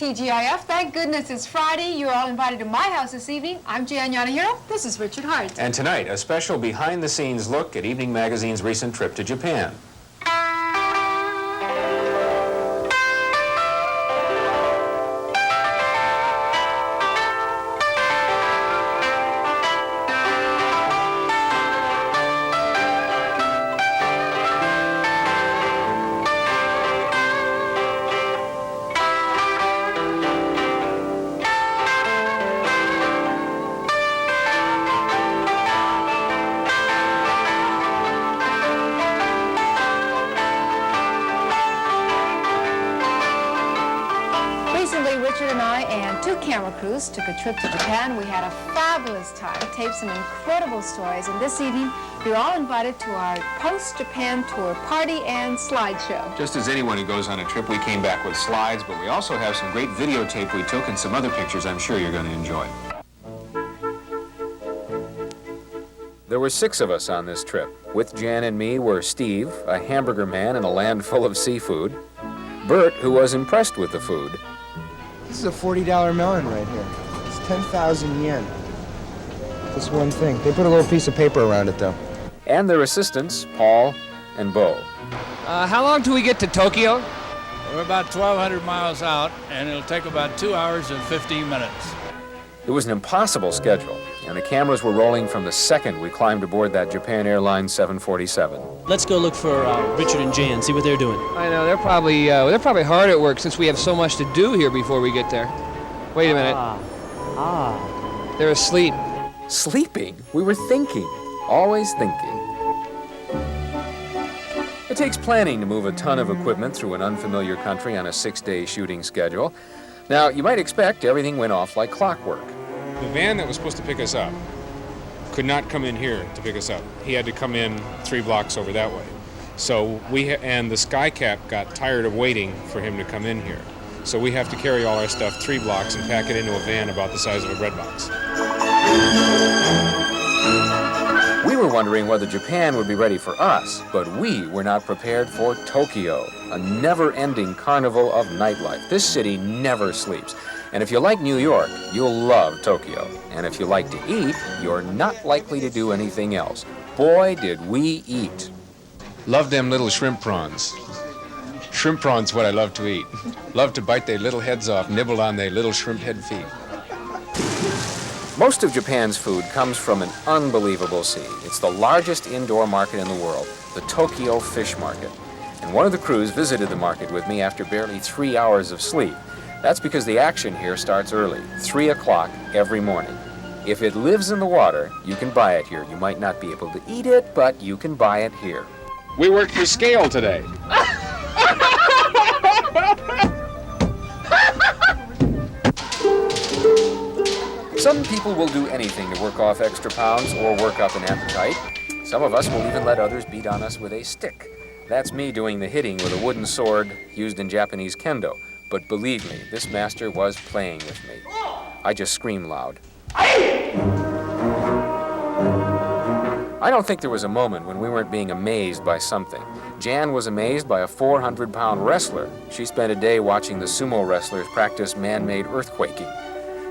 TGIF. Thank goodness it's Friday. You're all invited to my house this evening. I'm Jan Yanehiro. This is Richard Hart. And tonight, a special behind-the-scenes look at Evening Magazine's recent trip to Japan. Richard and I and two camera crews took a trip to Japan. We had a fabulous time, taped some incredible stories, and this evening you're all invited to our post-Japan tour party and slideshow. Just as anyone who goes on a trip, we came back with slides, but we also have some great videotape we took and some other pictures I'm sure you're going to enjoy. There were 6 of us on this trip. With Jan and me were Steve, a hamburger man in a land full of seafood, Bert, who was impressed with the food. This is a $40 melon right here. It's 10,000 yen. This one thing. They put a little piece of paper around it, though. And their assistants, Paul and Bo. How long till we get to Tokyo? We're about 1,200 miles out, and it'll take about 2 hours and 15 minutes. It was an impossible schedule, and the cameras were rolling from the second we climbed aboard that Japan Airlines 747. Let's go look for Richard and Jan, see what they're doing. I know, they're probably hard at work since we have so much to do here before we get there. Wait a minute. They're asleep. Sleeping? We were thinking. Always thinking. It takes planning to move a ton of equipment through an unfamiliar country on a 6-day shooting schedule. Now, you might expect everything went off like clockwork. The van that was supposed to pick us up could not come in here to pick us up. He had to come in 3 blocks over that way. So and the Skycap got tired of waiting for him to come in here. So we have to carry all our stuff 3 blocks and pack it into a van about the size of a bread box. We were wondering whether Japan would be ready for us, but we were not prepared for Tokyo, a never-ending carnival of nightlife. This city never sleeps. And if you like New York, you'll love Tokyo. And if you like to eat, you're not likely to do anything else. Boy, did we eat. Love them little shrimp prawns. Shrimp prawns what I love to eat. Love to bite their little heads off, nibble on their little shrimp head feet. Most of Japan's food comes from an unbelievable sea. It's the largest indoor market in the world, the Tokyo Fish Market. And one of the crews visited the market with me after barely 3 hours of sleep. That's because the action here starts early, 3 o'clock every morning. If it lives in the water, you can buy it here. You might not be able to eat it, but you can buy it here. We worked for scale today. Some people will do anything to work off extra pounds or work up an appetite. Some of us will even let others beat on us with a stick. That's me doing the hitting with a wooden sword used in Japanese kendo. But believe me, this master was playing with me. I just screamed loud. I don't think there was a moment when we weren't being amazed by something. Jan was amazed by a 400-pound wrestler. She spent a day watching the sumo wrestlers practice man-made earthquaking.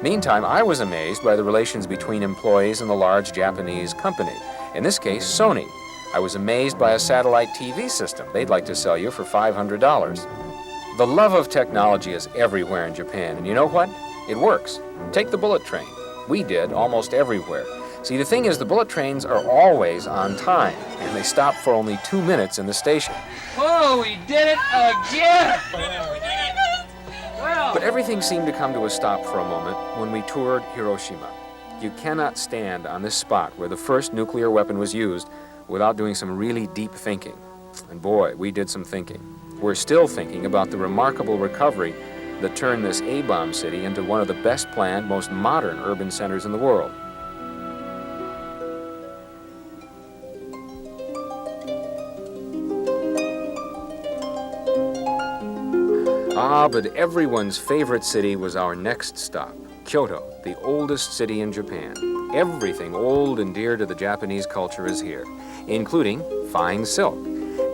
Meantime, I was amazed by the relations between employees and the large Japanese company, in this case, Sony. I was amazed by a satellite TV system they'd like to sell you for $500. The love of technology is everywhere in Japan, and you know what? It works. Take the bullet train. We did almost everywhere. See, the thing is, the bullet trains are always on time, and they stop for only 2 minutes in the station. Oh, we did it again! But everything seemed to come to a stop for a moment when we toured Hiroshima. You cannot stand on this spot where the first nuclear weapon was used without doing some really deep thinking. And boy, we did some thinking. We're still thinking about the remarkable recovery that turned this A-bomb city into one of the best planned, most modern urban centers in the world. But everyone's favorite city was our next stop, Kyoto, the oldest city in Japan. Everything old and dear to the Japanese culture is here, including fine silk.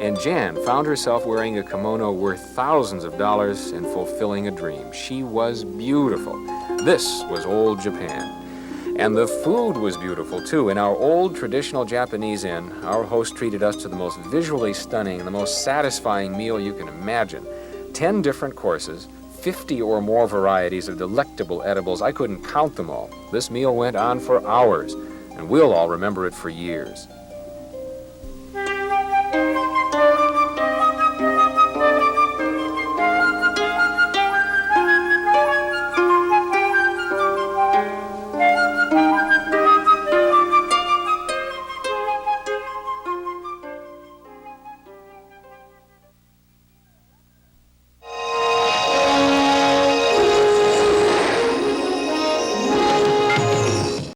And Jan found herself wearing a kimono worth thousands of dollars and fulfilling a dream. She was beautiful. This was old Japan. And the food was beautiful, too. In our old traditional Japanese inn, our host treated us to the most visually stunning, the most satisfying meal you can imagine. 10 different courses, 50 or more varieties of delectable edibles. I couldn't count them all. This meal went on for hours, and we'll all remember it for years.